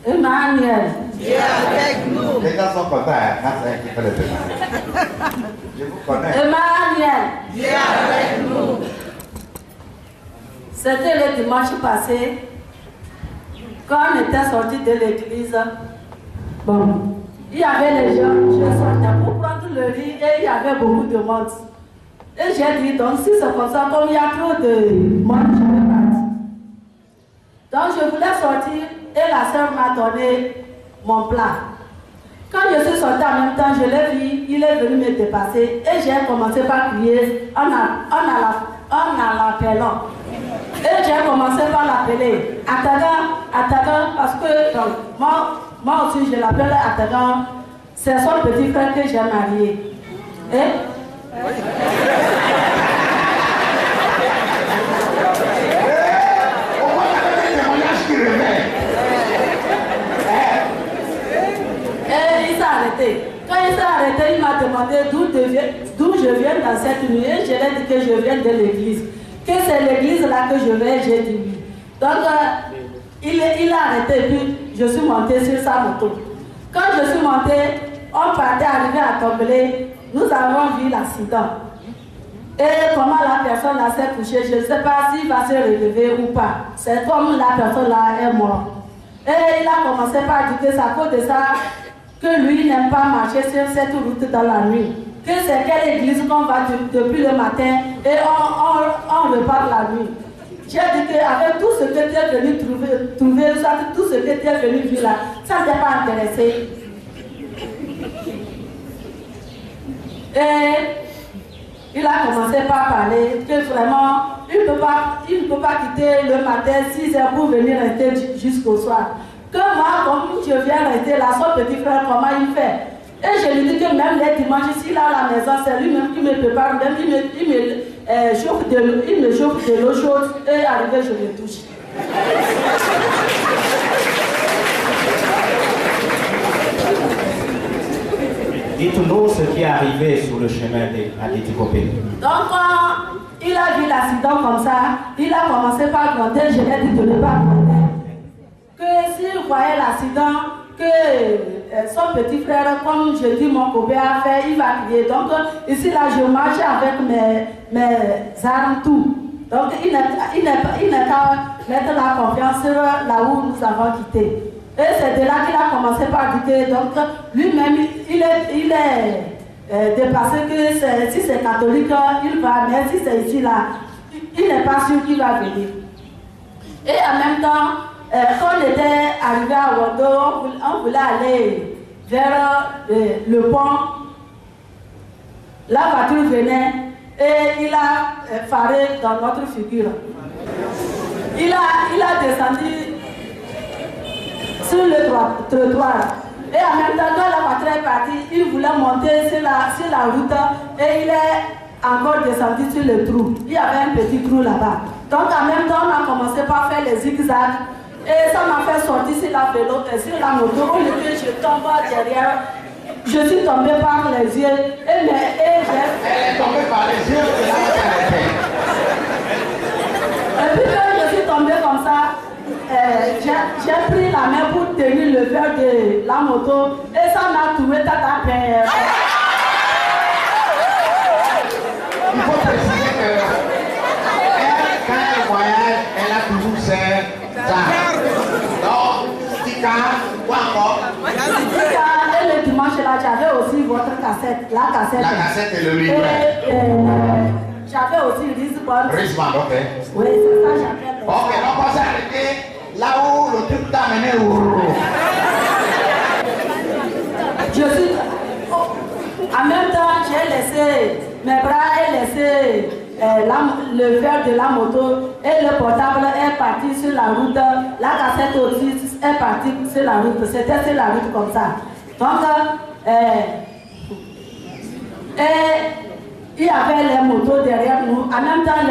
Emmanuel. Dieu est avec nous. Les gens sont contents, hein, c'est qui fait le débat. Je vous connais. Emmanuel. Dieu est avec nous. C'était le dimanche passé, quand on était sorti de l'église. Bon, il y avait les gens, je sortais pour prendre le riz et il y avait beaucoup de monde. Et j'ai dit, donc si c'est comme ça, comme il y a trop de monde, je vais partir. Donc je voulais sortir et la soeur m'a donné mon plat. Quand je suis sortie en même temps, je l'ai vu, il est venu me dépasser et j'ai commencé par crier en l'appelant. Et j'ai commencé par l'appeler Attaquant, parce que donc, moi aussi je l'appelle Attaquant. C'est son petit frère que j'ai marié. Et il s'est arrêté. Quand il s'est arrêté, il m'a demandé d'où je viens dans cette nuit. Et je lui ai dit que je viens de l'église. Que c'est l'église là que je vais, j'ai dit oui. Donc, il a arrêté et puis je suis montée sur sa moto. Quand je suis montée, on partait arriver à Tomblé, nous avons vu l'accident. Et comment la personne là s'est couchée, je ne sais pas s'il va se relever ou pas. C'est comme la personne là est morte. Et il a commencé par dire que c'est à cause de ça que lui n'aime pas marcher sur cette route dans la nuit. Que c'est quelle église qu'on va depuis le matin et on repart la nuit. J'ai dit qu'avec tout ce que tu es venu trouver, tout ce que tu es venu vivre là, ça ne t'est pas intéressé. Et il a commencé par parler que vraiment, il ne peut pas quitter le matin 6 heures pour venir rester jusqu'au soir. Que moi, comme je viens rester là, son petit frère, comment il fait? Et je lui dis que même les dimanches, s'il est à la maison, c'est lui-même qui me prépare, même il me chauffe de l'eau chaude et arrivé, je le touche. Dites-nous ce qui est arrivé sur le chemin d'Éthiopie. Donc, quand il a vu l'accident comme ça, il a commencé par gronder, je lui ai dit de ne pas gronder. Que s'il voyait l'accident, que son petit frère, comme je dis, mon copain a fait, il va crier. Donc, ici, là, je marche avec mes armes, tout. Donc, il n'est qu'à mettre la confiance sur là où nous avons quitté. Et c'est de là qu'il a commencé par dire que, donc, lui-même, il est dépassé que si c'est catholique, il va, mais si c'est ici, là, il n'est pas sûr qu'il va venir. Et en même temps, quand on était arrivé à Wando, on voulait aller vers le pont. La voiture venait et il a faré dans notre figure. Il a descendu sur le trottoir. Et en même temps, quand la voiture est partie, il voulait monter sur la route et il est encore descendu sur le trou. Il y avait un petit trou là-bas. Donc en même temps, on a commencé par faire les zigzags. Et ça m'a fait sortir sur la vélo, sur la moto. Au lieu que je tombe derrière, je suis tombée par les yeux. Elle est tombée par les yeux, et puis quand je suis tombée comme ça, j'ai pris la main pour tenir le fer de la moto et ça m'a trouvé tata père. Il faut préciser que quand elle voyage, elle a toujours ses armes. Donc, Tika, quoi encore? Tika, et le dimanche là, j'avais aussi votre cassette, la cassette. La cassette et le livret. J'avais aussi Risband. Risband, ok. Oui, c'est ça, j'avais. Ok, on va s'arrêter là où le truc t'a mené où? Je suis. En même temps, j'ai laissé mes bras et laissé le fer de la moto et le portable est parti sur la route. La cassette aussi est partie sur la route. C'était sur la route comme ça. Donc, il y avait les motos derrière nous. En même temps,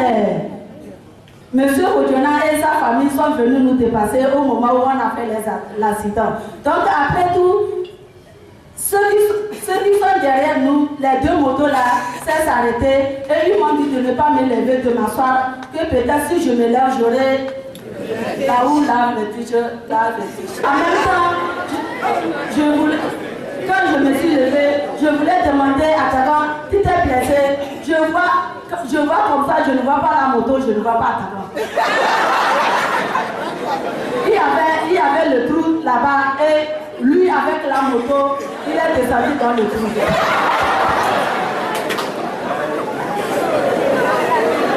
Monsieur Odiona et sa famille sont venus nous dépasser au moment où on a fait l'accident. Donc, après tout, ceux qui sont derrière nous, les deux motos là, s'est arrêté et ils m'ont dit de ne pas me lever, de m'asseoir, que peut-être si je me lève, j'aurai Là où lave le t-shirt, lave le t-shirt. En même temps, je voulais, quand je me suis levée, je voulais demander à Tagan, tu t'es blessé, je vois comme ça, je ne vois pas la moto, je ne vois pas Tagan. Il y avait le trou là-bas et lui avec la moto, il est descendu dans le trou.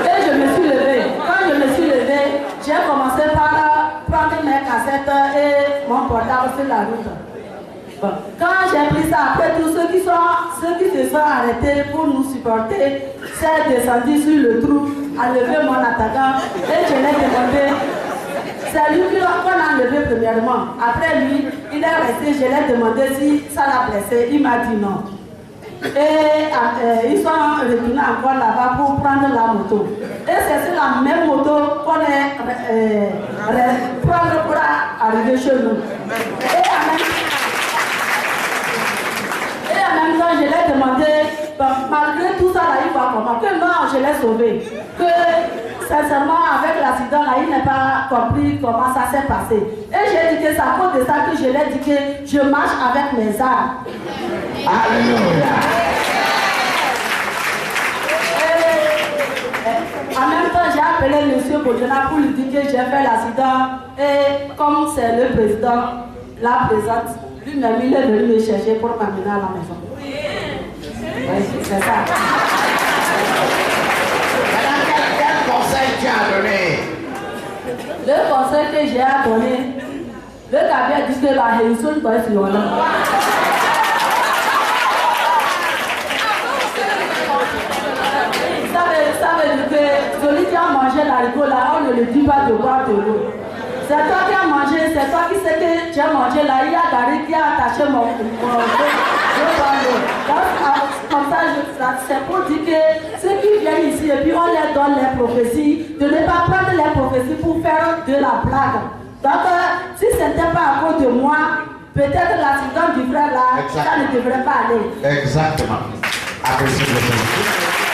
Et je me suis levée. Quand je me suis levée, j'ai commencé par prendre mes cassettes et mon portable sur la route. Bon. Quand j'ai pris ça, après tous ceux qui se sont arrêtés pour nous supporter, s'est descendu sur le trou, a levé mon attaquant et je l'ai demandé. C'est lui qu'on a levé premièrement. Après lui, il est resté, je l'ai demandé si ça l'a blessé. Il m'a dit non. Et ils sont retournés encore là-bas pour prendre la moto. Et c'est sur la même moto qu'on est prendre pour arriver chez nous. Et en même temps, je l'ai demandé, malgré tout ça, là, il va comment? Que non, je l'ai sauvé. Que sincèrement, avec l'accident, là, il n'a pas compris comment ça s'est passé. Et j'ai dit que c'est à cause de ça que je l'ai dit que je marche avec mes armes. Alléluia. En même temps, j'ai appelé M. Bodjana pour lui dire que j'ai fait l'accident. Et comme c'est le président, la présente, lui-même, il est venu me chercher pour m'amener à la maison. Oui, c'est ça. Quel conseil tu as donné? Le conseil que j'ai donné, le gars a dit que la réussite doit être sur là. Ça veut dire que celui qui a mangé l'haricot là, on ne le dit pas de boire de l'eau. C'est toi qui as mangé, c'est toi qui sais que tu as mangé là, il y a Gary qui a attaché mon comme ça, c'est pour dire que ceux qui viennent ici et puis on leur donne les prophéties, de ne pas prendre les prophéties pour faire de la blague. Donc, si ce n'était pas à cause de moi, peut-être l'accident du frère là, ça ne devrait pas aller. Exactement. Appréciez le Seigneur.